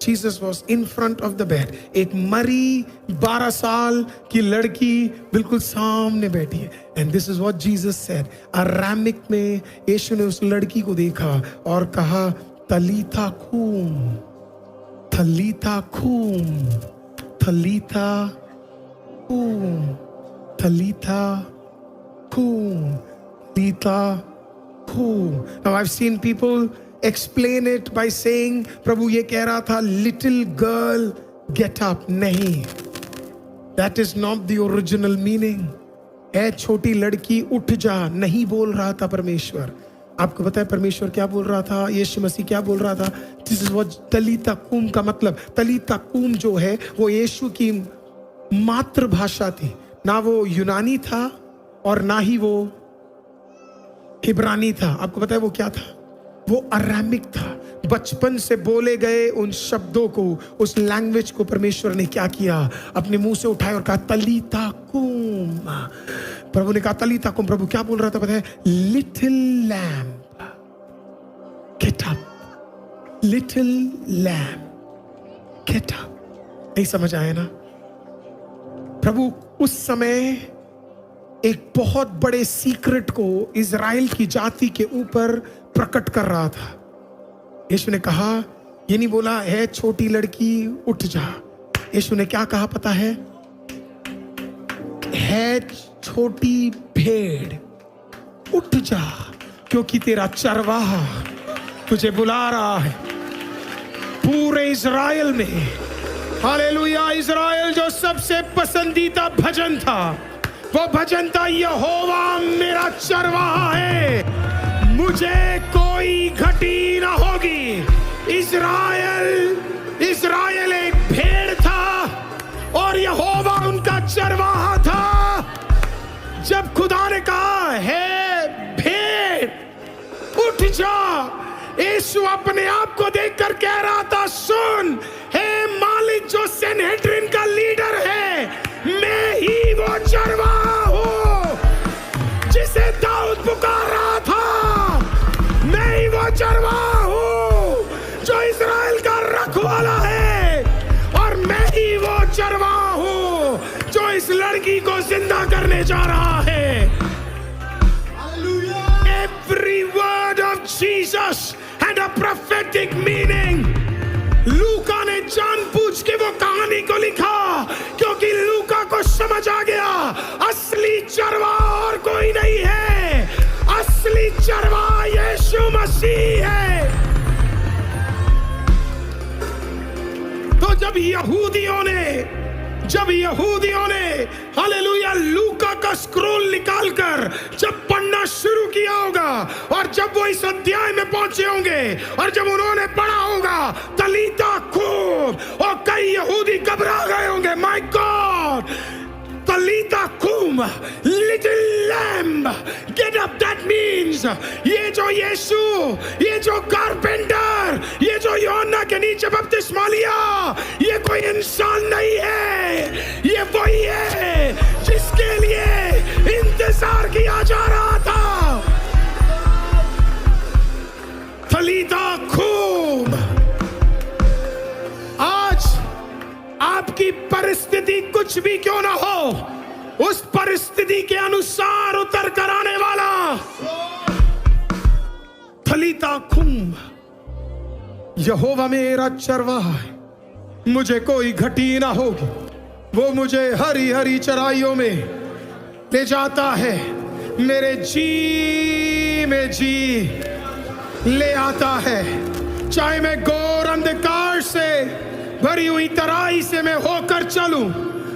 Jesus was in front of the bed. एक मरी 12 साल की लड़की बिल्कुल सामने बैठी है। And this is what Jesus said. Aramaic में यीशु ने उस लड़की को देखा और कहा, तलीथा कूम, तलीथा कूम, तलीथा कूम, तलीथा कूम, तलीथा कूम। Now I've seen people explain it by saying, प्रभु ये कह रहा था little girl get up। नहीं, that is not the original meaning। ऐ छोटी लड़की उठ जा नहीं बोल रहा था परमेश्वर। आपको पता है परमेश्वर क्या बोल रहा था? यीशु मसीह क्या बोल रहा था? दिस इज व्हाट तलीता कूम का मतलब। तलीता कूम जो है वो यीशु की मातृभाषा थी। ना वो यूनानी था और ना ही वो इब्रानी था। आपको पता है वो क्या था? वो अरामिक था। बचपन से बोले गए उन शब्दों को, उस लैंग्वेज को परमेश्वर ने क्या किया? अपने मुंह से उठाया और कहा तलीता कुम। प्रभु ने कहा तलीता कुम। प्रभु क्या बोल रहा था पता है? Little lamp get up, little lamp get up. नहीं समझ आया ना? प्रभु उस समय एक बहुत बड़े सीक्रेट को इजराइल की जाति के ऊपर प्रकट कर रहा था। यीशु ने कहा, ये नहीं बोला है छोटी लड़की उठ जा। यीशु ने क्या कहा पता है? छोटी भेड़ उठ जा, क्योंकि तेरा चरवाहा तुझे बुला रहा है। पूरे इजराइल में, हालेलुया, इजराइल जो सबसे पसंदीदा भजन था वो भजन था, यहोवा मेरा चरवाहा है, मुझे कोई घटी ना होगी। इजराइल एक भेड़ था और यहोवा उनका चरवाहा था। जब खुदा ने कहा है भेड़ उठ जा, यीशु अपने आप को देखकर कह रहा था, सुन हे मालिक जो सनहेड्रिन का लीडर है, मैं ही वो चरवाहा हूं जिसे दाऊद पुकार रहा था। मैं ही वो चरवाहा हूं जो इस्राएल का रखवाला है, और मैं ही वो चरवाहा हूं जो इस लड़की को जिंदा करने जा रहा है। Every word of Jesus had a prophetic meaning. लूका ने जानबूझ के वो कहानी को लिखा क्योंकि लूका को समझ आ गया असली चरवाहा और कोई नहीं है, असली चरवाहा यीशु मसीह है। तो जब यहूदियों ने जब यहूदियों ने हालेलुया लूका का स्क्रोल निकालकर जब पढ़ना शुरू किया होगा और जब वो इस अध्याय में पहुंचे होंगे और जब उन्होंने पढ़ा होगा तलीता खूब, और कई यहूदी घबरा गए होंगे, माय गॉड, तलीता कुम, little lamb, get up. That means ये जो यीशु, ये जो कारपेंटर, ये जो यूहन्ना के नीचे बपतिस्मा लिया, ये कोई इंसान नहीं है, ये वही है जिसके लिए इंतजार किया जा रहा था। तलीता कुम। आज आपकी परिस्थिति कुछ भी क्यों ना हो, उस परिस्थिति के अनुसार उतर कर आने वाला तलीता कुम, यहोवा मेरा चरवाहा है, मुझे कोई घटी ना होगी, वो मुझे हरी हरी चराइयों में ले जाता है, मेरे जी में जी ले आता है। चाहे मैं घोर अंधकार से भरी हुई तराई से मैं होकर चलूं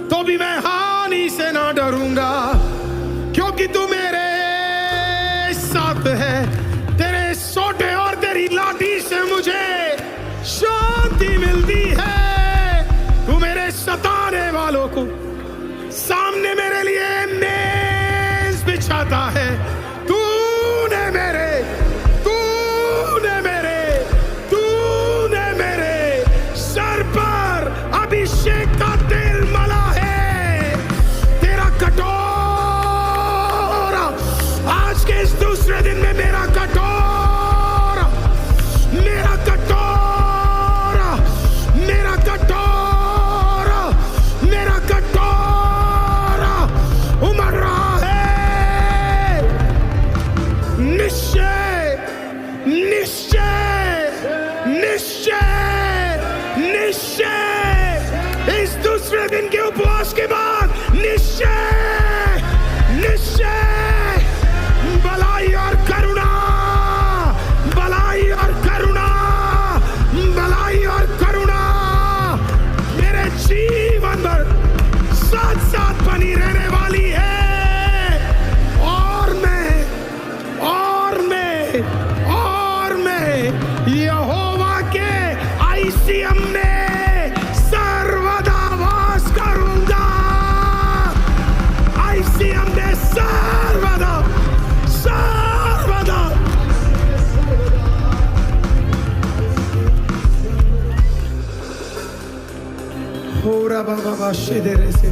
तो भी मैं हानि से ना डरूंगा, क्योंकि तू मेरे साथ है। तेरे सोटे और तेरी लाठी से मुझे शांति मिलती है। तू मेरे सताने वालों को सामने मेरे लिए मेज बिछाता है। तूने मेरे सर पर अभिषेक का तेल मला है। तेरा कटोरा आज के इस दूसरे दिन में मेरा कटोरा, मेरा कटोरा, मेरा कटोरा, मेरा कटोरा उमड़ रहा है। निश्चय निश्चय निश्चय निश्चय, इस दूसरे दिन के उपवास के बाद निश्चय निश्चय, भलाई और करुणा, भलाई और करुणा, भलाई और करुणा मेरे जीवन भर साथ साथ बनी रहने वाली है। और मैं यहोवा के आईसीएम में सर्वदा वास करूंगा। आईसीएम में सर्वदा सर्वदा। हो रहा बाबा शेदे रे से